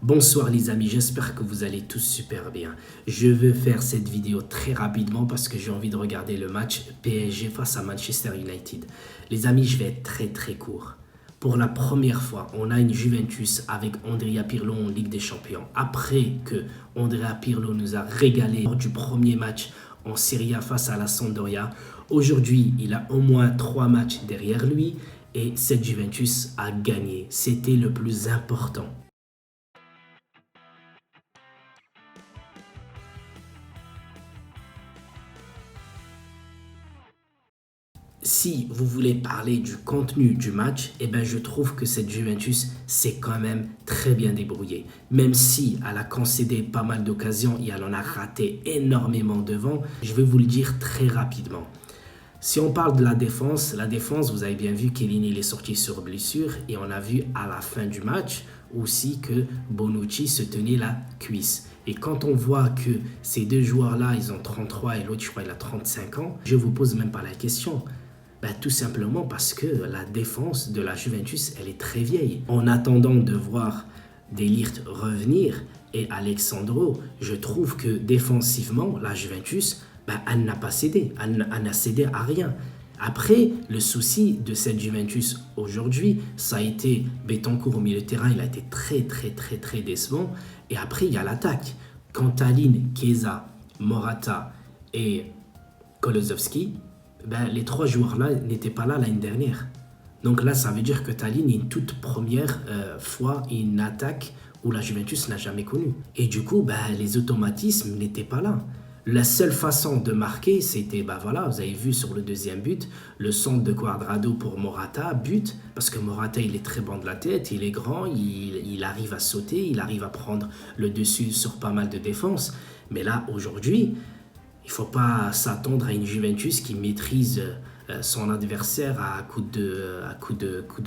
Bonsoir les amis, j'espère que vous allez tous super bien. Je veux faire cette vidéo très rapidement parce que j'ai envie de regarder le match PSG face à Manchester United. Les amis, je vais être très court. Pour la première fois, on a une Juventus avec Andrea Pirlo en Ligue des Champions. Après que Andrea Pirlo nous a régalé lors du premier match en Serie A face à la Sampdoria, aujourd'hui, il a au moins 3 matchs derrière lui et cette Juventus a gagné. C'était le plus important. Si vous voulez parler du contenu du match, je trouve que cette Juventus s'est quand même très bien débrouillée. Même si elle a concédé pas mal d'occasions et elle en a raté énormément devant, je vais vous le dire très rapidement. Si on parle de la défense, vous avez bien vu qu'Elini il est sorti sur blessure et on a vu à la fin du match aussi que Bonucci se tenait la cuisse. Et quand on voit que ces deux joueurs-là, ils ont 33 et l'autre, je crois, il a 35 ans, je vous pose même pas la question. Tout simplement parce que la défense de la Juventus, elle est très vieille. En attendant de voir De Ligt revenir et Alexandro, je trouve que défensivement, la Juventus, elle n'a pas cédé. Elle n'a cédé à rien. Après, le souci de cette Juventus aujourd'hui, ça a été Betancourt au milieu de terrain, il a été très décevant. Et après, il y a l'attaque. Quand Tallinn, Chiesa, Morata et Kulusevski, les 3 joueurs-là n'étaient pas là l'année dernière. Donc là, ça veut dire que Tallinn est une toute première fois une attaque où la Juventus n'a jamais connu. Et du coup, les automatismes n'étaient pas là. La seule façon de marquer, c'était, vous avez vu sur le deuxième but, le centre de Cuadrado pour Morata, but, parce que Morata, il est très bon de la tête, il est grand, il arrive à sauter, il arrive à prendre le dessus sur pas mal de défenses. Mais là, aujourd'hui, il ne faut pas s'attendre à une Juventus qui maîtrise son adversaire à coup de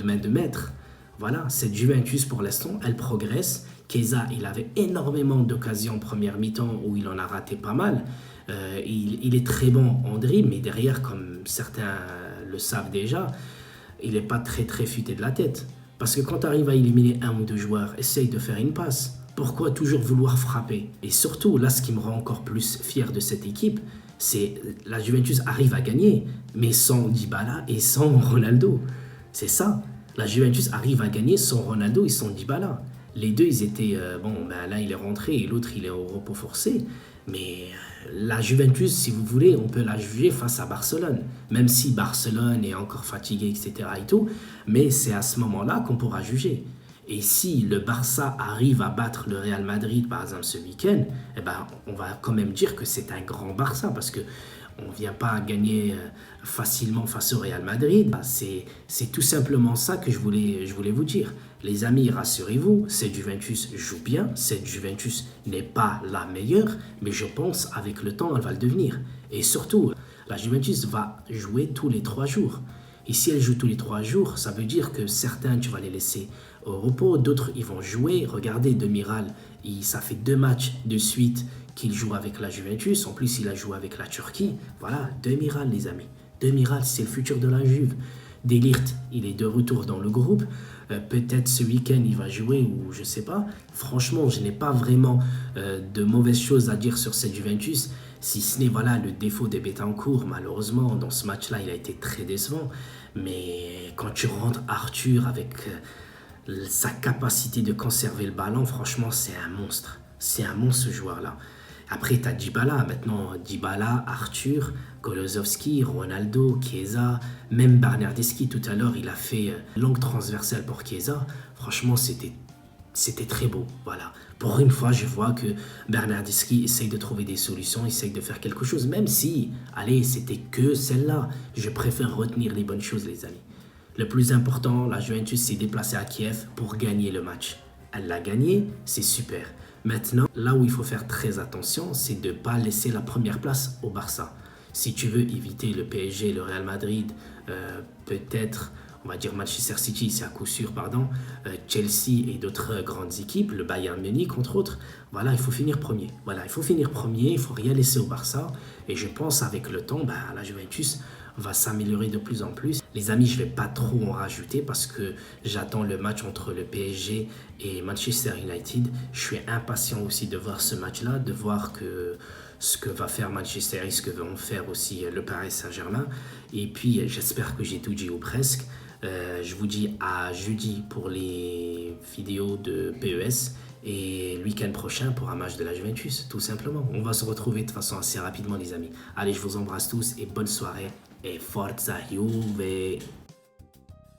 main de maître. Voilà, cette Juventus pour l'instant, elle progresse. Chiesa, il avait énormément d'occasions en première mi-temps où il en a raté pas mal. Il est très bon en dribble, mais derrière, comme certains le savent déjà, il n'est pas très futé de la tête. Parce que quand tu arrives à éliminer 1 ou 2 joueurs, essaye de faire une passe. Pourquoi toujours vouloir frapper? Et surtout, là, ce qui me rend encore plus fier de cette équipe, c'est la Juventus arrive à gagner, mais sans Dybala et sans Ronaldo. C'est ça. La Juventus arrive à gagner sans Ronaldo et sans Dybala. Les deux, ils étaient... là, il est rentré et l'autre, il est au repos forcé. Mais la Juventus, si vous voulez, on peut la juger face à Barcelone. Même si Barcelone est encore fatigué, etc. et tout. Mais c'est à ce moment-là qu'on pourra juger. Et si le Barça arrive à battre le Real Madrid, par exemple, ce week-end, on va quand même dire que c'est un grand Barça parce que on ne vient pas gagner facilement face au Real Madrid. C'est tout simplement ça que je voulais vous dire. Les amis, rassurez-vous, cette Juventus joue bien. Cette Juventus n'est pas la meilleure, mais je pense avec le temps, elle va le devenir. Et surtout, la Juventus va jouer tous les 3 jours. Et si elle joue tous les 3 jours, ça veut dire que certains, tu vas les laisser au repos, d'autres, ils vont jouer. Regardez, Demiral, ça fait 2 matchs de suite qu'il joue avec la Juventus. En plus, il a joué avec la Turquie. Voilà, Demiral, les amis. Demiral, c'est le futur de la Juve. De Ligt, il est de retour dans le groupe. Peut-être ce week-end, il va jouer ou je sais pas. Franchement, je n'ai pas vraiment de mauvaises choses à dire sur cette Juventus. Si ce n'est le défaut de Betancourt, malheureusement, dans ce match-là, il a été très décevant. Mais quand tu rentres Arthur avec sa capacité de conserver le ballon, franchement, c'est un monstre. C'est un monstre, ce joueur-là. Après, tu as Dybala. Maintenant, Dybala, Arthur, Kulusevski, Ronaldo, Chiesa, même Bernardeschi. Tout à l'heure, il a fait longue transversale pour Chiesa. Franchement, c'était très beau. Voilà. Pour une fois, je vois que Bernardeschi essaye de trouver des solutions, essaye de faire quelque chose. Même si, allez, c'était que celle-là. Je préfère retenir les bonnes choses, les amis. Le plus important, la Juventus s'est déplacée à Kiev pour gagner le match. Elle l'a gagné, c'est super. Maintenant, là où il faut faire très attention, c'est de ne pas laisser la première place au Barça. Si tu veux éviter le PSG, le Real Madrid, peut-être, on va dire Manchester City, c'est à coup sûr, Chelsea et d'autres grandes équipes, le Bayern Munich entre autres, voilà, il faut finir premier. Voilà, il faut finir premier, il ne faut rien laisser au Barça. Et je pense avec le temps, la Juventus va s'améliorer de plus en plus. Les amis, je ne vais pas trop en rajouter parce que j'attends le match entre le PSG et Manchester United. Je suis impatient aussi de voir ce match-là, de voir ce que va faire Manchester et ce que vont faire aussi le Paris Saint-Germain. Et puis, j'espère que j'ai tout dit ou presque. Je vous dis à jeudi pour les vidéos de PES et le week-end prochain pour un match de la Juventus, tout simplement. On va se retrouver de façon assez rapidement, les amis. Allez, je vous embrasse tous et bonne soirée et Forza Juve!